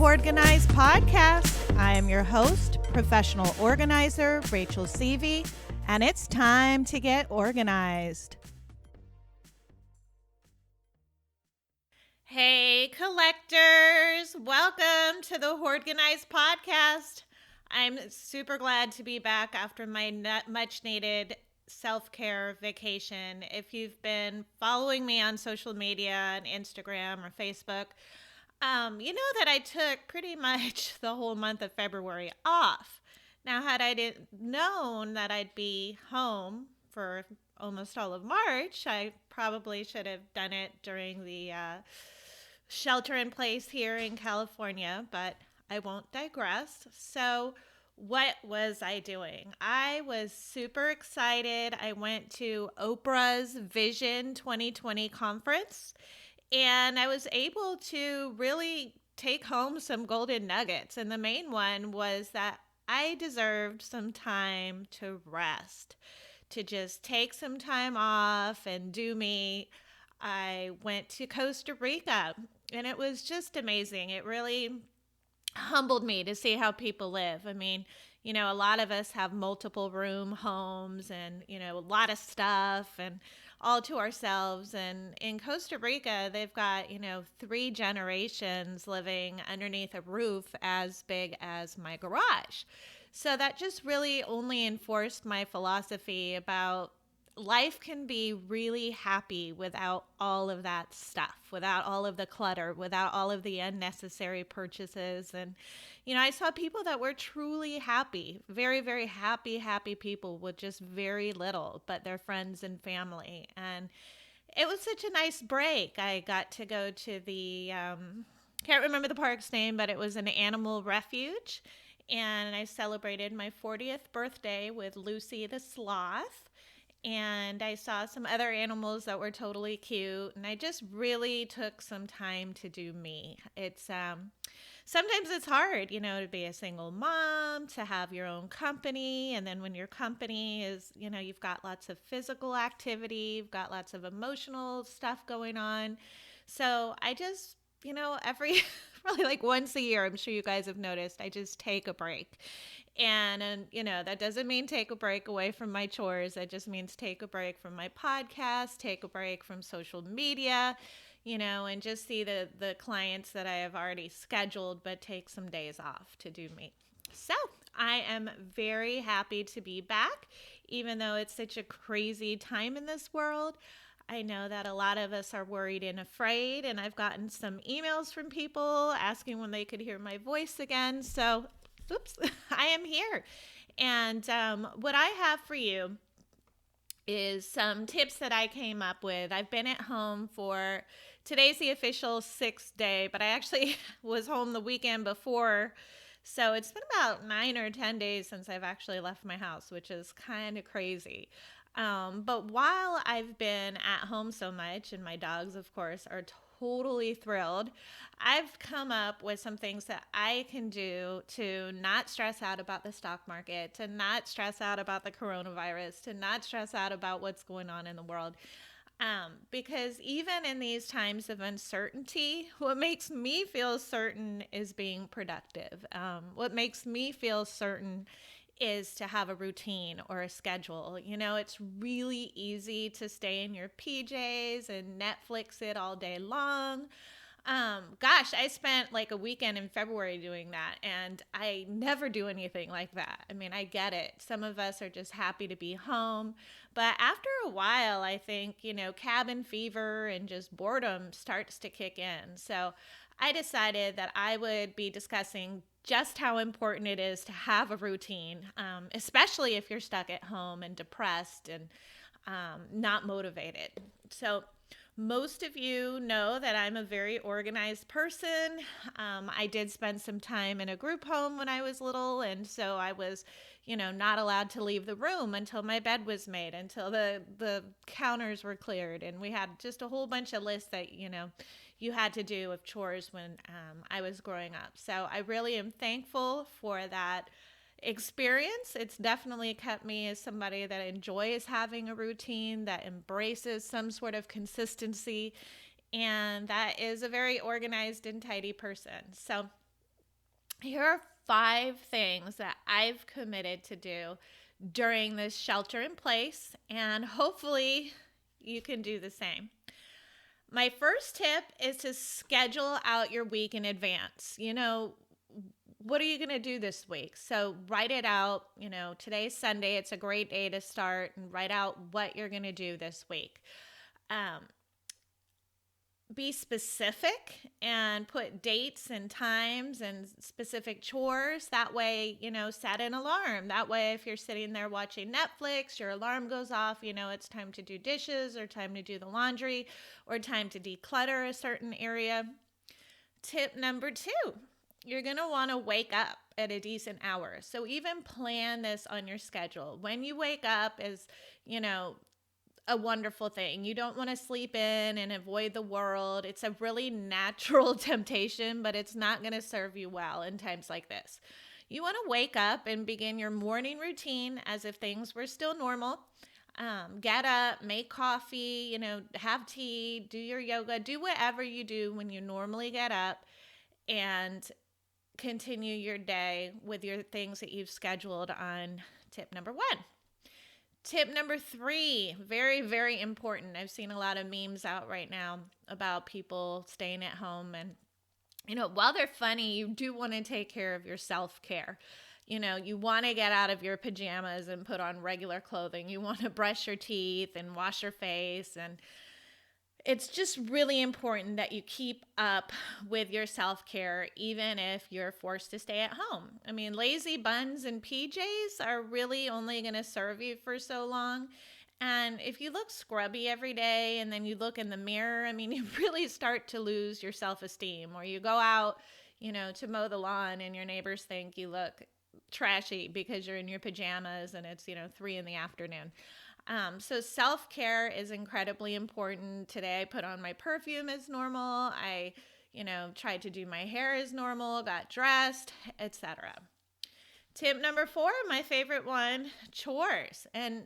Hoardganize podcast. I am your host, professional organizer, Rachel Seavey, and it's time to get organized. Hey, collectors. Welcome to the Hoardganize podcast. I'm super glad to be back after my much needed self-care vacation. If you've been following me on social media and Instagram or Facebook, you know that I took pretty much the whole month of February off. Now, had I didn't known that I'd be home for almost all of March, I probably should have done it during the shelter in place here in California, but I won't digress. So, what was I doing? I was super excited. I went to Oprah's Vision 2020 conference, and I was able to really take home some golden nuggets. And the main one was that I deserved some time to rest, to just take some time off and do me. I went to Costa Rica, and it was just amazing. It really humbled me to see how people live. I mean, you know, a lot of us have multiple room homes and, you know, a lot of stuff and all to ourselves. And in Costa Rica, they've got, you know, 3 generations living underneath a roof as big as my garage. So that just really only enforced my philosophy about life can be really happy without all of that stuff, without all of the clutter, without all of the unnecessary purchases. And, you know, I saw people that were truly happy, very, very happy people with just very little, but their friends and family. And it was such a nice break. I got to go to the, can't remember the park's name, but it was an animal refuge. And I celebrated my 40th birthday with Lucy the sloth. And I saw some other animals that were totally cute, and I just really took some time to do me. It's sometimes it's hard, you know, to be a single mom, to have your own company, and then when your company is, you know, you've got lots of physical activity, you've got lots of emotional stuff going on. So I just, you know, every probably like once a year, I'm sure you guys have noticed, I just take a break. And, you know, that doesn't mean take a break away from my chores. That just means take a break from my podcast, take a break from social media, you know, and just see the clients that I have already scheduled, but take some days off to do me. So I am very happy to be back, even though it's such a crazy time in this world. I know that a lot of us are worried and afraid, and I've gotten some emails from people asking when they could hear my voice again. So oops, I am here. And what I have for you is some tips that I came up with. I've been at home for, today's the official 6th day, but I actually was home the weekend before. So it's been about 9 or 10 days since I've actually left my house, which is kind of crazy. But while I've been at home so much, and my dogs, of course, are totally thrilled, I've come up with some things that I can do to not stress out about the stock market, to not stress out about the coronavirus, to not stress out about what's going on in the world. Because even in these times of uncertainty, what makes me feel certain is being productive. What makes me feel certain is to have a routine or a schedule. You know, it's really easy to stay in your PJs and Netflix it all day long. Gosh, I spent like a weekend in February doing that, and I never do anything like that. I mean, I get it. Some of us are just happy to be home, but after a while, I think, you know, cabin fever and just boredom starts to kick in. So I decided that I would be discussing just how important it is to have a routine, especially if you're stuck at home and depressed and not motivated. So most of you know that I'm a very organized person. I did spend some time in a group home when I was little, and so I was, you know, not allowed to leave the room until my bed was made, until the counters were cleared, and we had just a whole bunch of lists that, you know, you had to do of chores when I was growing up. So I really am thankful for that experience. It's definitely kept me as somebody that enjoys having a routine, that embraces some sort of consistency, and that is a very organized and tidy person. So Here are 5 things that I've committed to do during this shelter in place, and hopefully you can do the same. My first tip is to schedule out your week in advance. What are you going to do this week? So write it out. Today's Sunday. It's a great day to start and write out what you're going to do this week. Um, be specific and put dates and times and specific chores. That way, set an alarm. That way, if you're sitting there watching Netflix, your alarm goes off, it's time to do dishes or time to do the laundry or time to declutter a certain area. Tip number 2, you're going to want to wake up at a decent hour. So even plan this on your schedule. When you wake up is, a wonderful thing. You don't want to sleep in and avoid the world. It's a really natural temptation, but it's not going to serve you well in times like this. You want to wake up and begin your morning routine as if things were still normal. Get up, make coffee, have tea, do your yoga, do whatever you do when you normally get up, and continue your day with your things that you've scheduled on tip number 1. Tip number 3, very, very important. I've seen a lot of memes out right now about people staying at home. And, while they're funny, you do want to take care of your self-care. You want to get out of your pajamas and put on regular clothing. You want to brush your teeth and wash your face. And it's just really important that you keep up with your self-care, even if you're forced to stay at home. I mean, lazy buns and PJs are really only going to serve you for so long. And if you look scrubby every day and then you look in the mirror, I mean, you really start to lose your self-esteem. Or you go out, to mow the lawn and your neighbors think you look trashy because you're in your pajamas and it's, 3 in the afternoon. So self-care is incredibly important. Today I put on my perfume as normal. I, tried to do my hair as normal, got dressed, etc. Tip number 4, my favorite one, chores. And,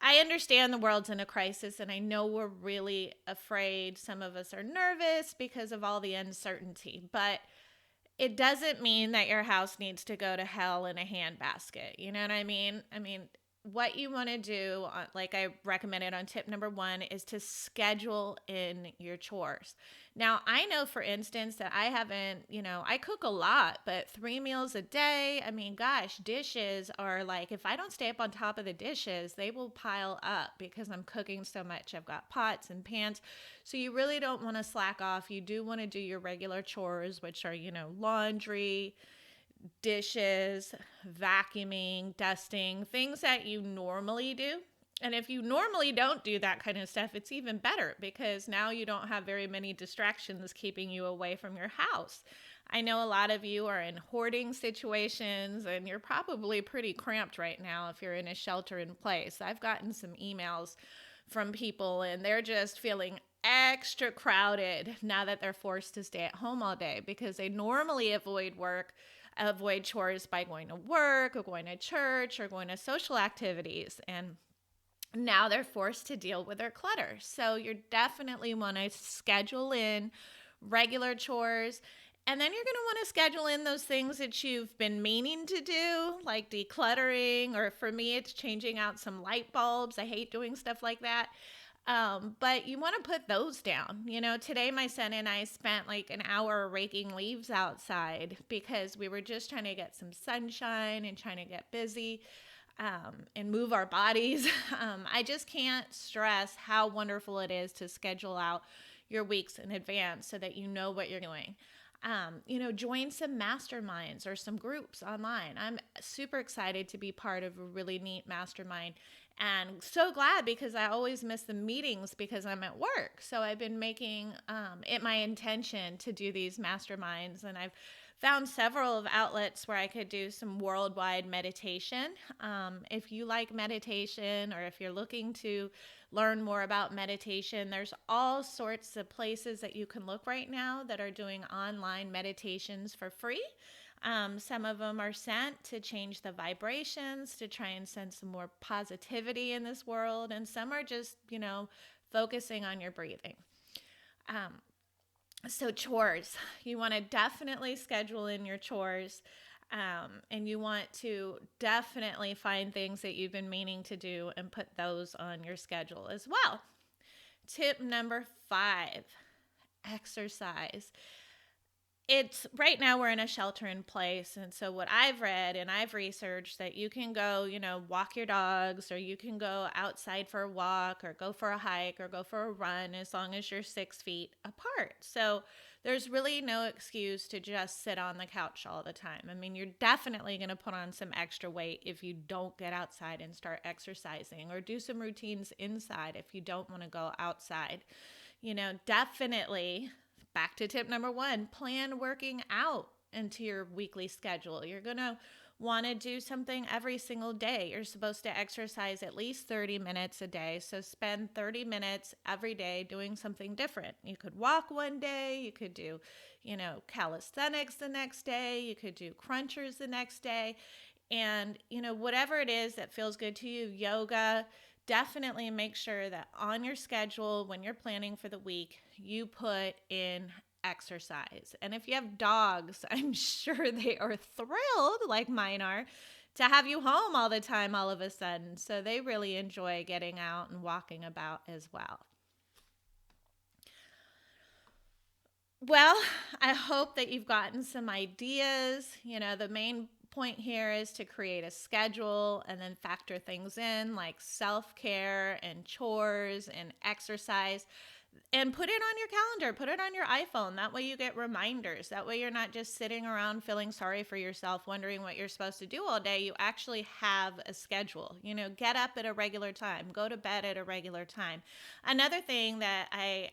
I understand the world's in a crisis and I know we're really afraid. Some of us are nervous because of all the uncertainty, but it doesn't mean that your house needs to go to hell in a handbasket. You know what I mean? What you want to do, like I recommended on tip number 1, is to schedule in your chores. Now, I know, for instance, that I haven't, I cook a lot, but 3 meals a day, I mean, gosh, dishes are like, if I don't stay up on top of the dishes, they will pile up because I'm cooking so much. I've got pots and pans. So you really don't want to slack off. You do want to do your regular chores, which are, laundry, dishes, vacuuming, dusting, things that you normally do. And if you normally don't do that kind of stuff, it's even better because now you don't have very many distractions keeping you away from your house. I know a lot of you are in hoarding situations and you're probably pretty cramped right now if you're in a shelter in place. I've gotten some emails from people and they're just feeling extra crowded now that they're forced to stay at home all day because they normally avoid chores by going to work or going to church or going to social activities. And now they're forced to deal with their clutter. So you definitely want to schedule in regular chores. And then you're going to want to schedule in those things that you've been meaning to do, like decluttering, or for me, it's changing out some light bulbs. I hate doing stuff like that. But you want to put those down. Today my son and I spent like an hour raking leaves outside because we were just trying to get some sunshine and trying to get busy and move our bodies. I just can't stress how wonderful it is to schedule out your weeks in advance so that you know what you're doing. Join some masterminds or some groups online. I'm super excited to be part of a really neat mastermind and so glad because I always miss the meetings because I'm at work. So I've been making it my intention to do these masterminds, and I've found several of outlets where I could do some worldwide meditation. If you like meditation or if you're looking to learn more about meditation, there's all sorts of places that you can look right now that are doing online meditations for free. Some of them are sent to change the vibrations, to try and send some more positivity in this world. And some are just, focusing on your breathing. So chores, you want to definitely schedule in your chores. And you want to definitely find things that you've been meaning to do and put those on your schedule as well. Tip number 5, exercise. It's right now we're in a shelter in place, and so what I've read and I've researched that you can go, walk your dogs, or you can go outside for a walk, or go for a hike, or go for a run, as long as you're 6 feet apart. So there's really no excuse to just sit on the couch all the time. I mean, you're definitely going to put on some extra weight if you don't get outside and start exercising, or do some routines inside if you don't want to go outside. Definitely, back to tip number 1, plan working out into your weekly schedule. You're going to want to do something every single day. You're supposed to exercise at least 30 minutes a day. So spend 30 minutes every day doing something different. You could walk one day. You could do, calisthenics the next day. You could do crunchers the next day. And, whatever it is that feels good to you, yoga, definitely make sure that on your schedule, when you're planning for the week, you put in exercise. And if you have dogs, I'm sure they are thrilled, like mine are, to have you home all the time all of a sudden. So they really enjoy getting out and walking about as well. Well, I hope that you've gotten some ideas. The main point here is to create a schedule and then factor things in like self-care and chores and exercise, and put it on your calendar, put it on your iPhone. That way you get reminders. That way you're not just sitting around feeling sorry for yourself, wondering what you're supposed to do all day. You actually have a schedule. Get up at a regular time, go to bed at a regular time. Another thing that I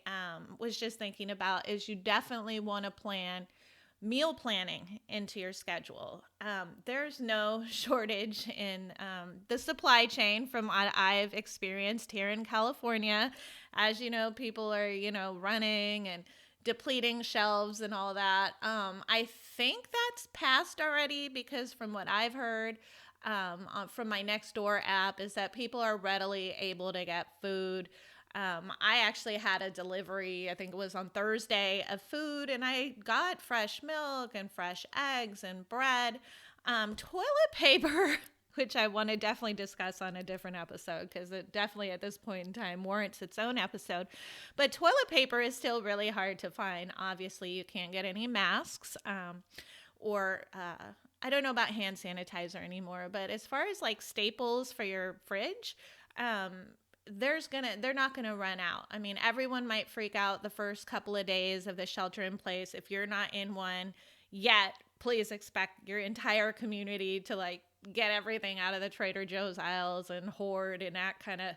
was just thinking about is you definitely want to plan meal planning into your schedule. There's no shortage in the supply chain from what I've experienced here in California. As you know, people are, running and depleting shelves and all that. I think that's passed already, because from what I've heard from my Nextdoor app is that people are readily able to get food. I actually had a delivery, I think it was on Thursday, of food, and I got fresh milk and fresh eggs and bread, toilet paper, which I want to definitely discuss on a different episode, because it definitely at this point in time warrants its own episode. But toilet paper is still really hard to find. Obviously, you can't get any masks, or I don't know about hand sanitizer anymore, but as far as like staples for your fridge, they're not gonna run out. I mean, everyone might freak out the first couple of days of the shelter in place. If you're not in one yet, please expect your entire community to like get everything out of the Trader Joe's aisles and hoard and act kind of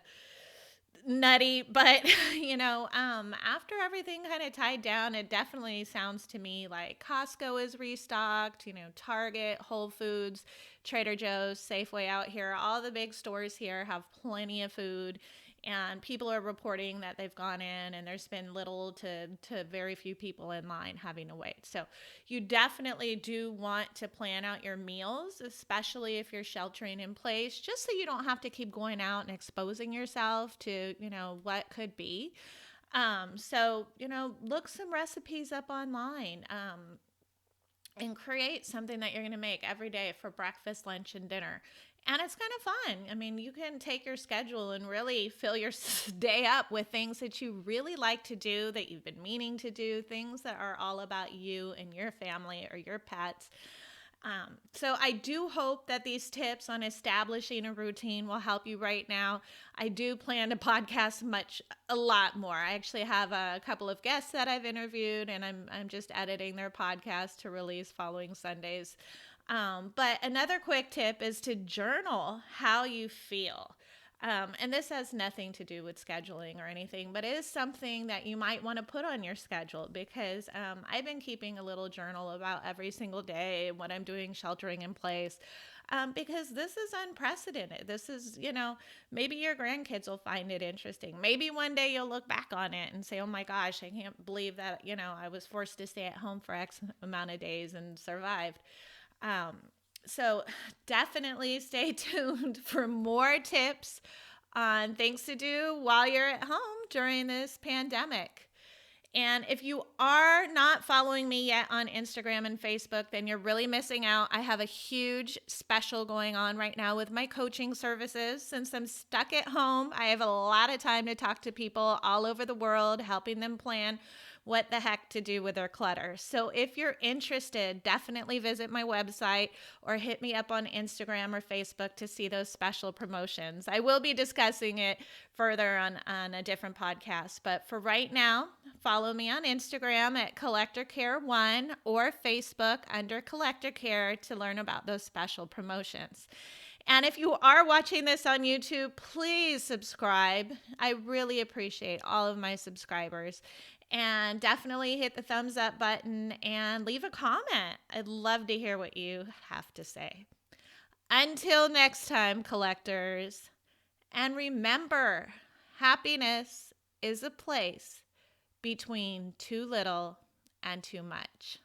nutty. But after everything kind of tied down, it definitely sounds to me like Costco is restocked, Target, Whole Foods, Trader Joe's, Safeway out here, all the big stores here have plenty of food, and people are reporting that they've gone in and there's been little to very few people in line having to wait. So you definitely do want to plan out your meals, especially if you're sheltering in place, just so you don't have to keep going out and exposing yourself to, what could be. So, look some recipes up online. And create something that you're going to make every day for breakfast, lunch, and dinner. And it's kind of fun. I mean, you can take your schedule and really fill your day up with things that you really like to do, that you've been meaning to do, things that are all about you and your family or your pets. So I do hope that these tips on establishing a routine will help you right now. I do plan to podcast a lot more. I actually have a couple of guests that I've interviewed, and I'm just editing their podcast to release following Sundays. But another quick tip is to journal how you feel. And this has nothing to do with scheduling or anything, but it is something that you might want to put on your schedule, because I've been keeping a little journal about every single day what I'm doing sheltering in place, because this is unprecedented. This is, maybe your grandkids will find it interesting. Maybe one day you'll look back on it and say, oh my gosh, I can't believe that, I was forced to stay at home for X amount of days and survived. So definitely stay tuned for more tips on things to do while you're at home during this pandemic. And if you are not following me yet on Instagram and Facebook, then you're really missing out. I have a huge special going on right now with my coaching services. Since I'm stuck at home, I have a lot of time to talk to people all over the world, helping them plan what the heck to do with their clutter. So if you're interested, definitely visit my website or hit me up on Instagram or Facebook to see those special promotions. I will be discussing it further on a different podcast, but for right now, follow me on Instagram at Collector Care 1 or Facebook under Collector Care to learn about those special promotions. And if you are watching this on YouTube, please subscribe. I really appreciate all of my subscribers. And definitely hit the thumbs up button and leave a comment. I'd love to hear what you have to say. Until next time, collectors. And remember, happiness is a place between too little and too much.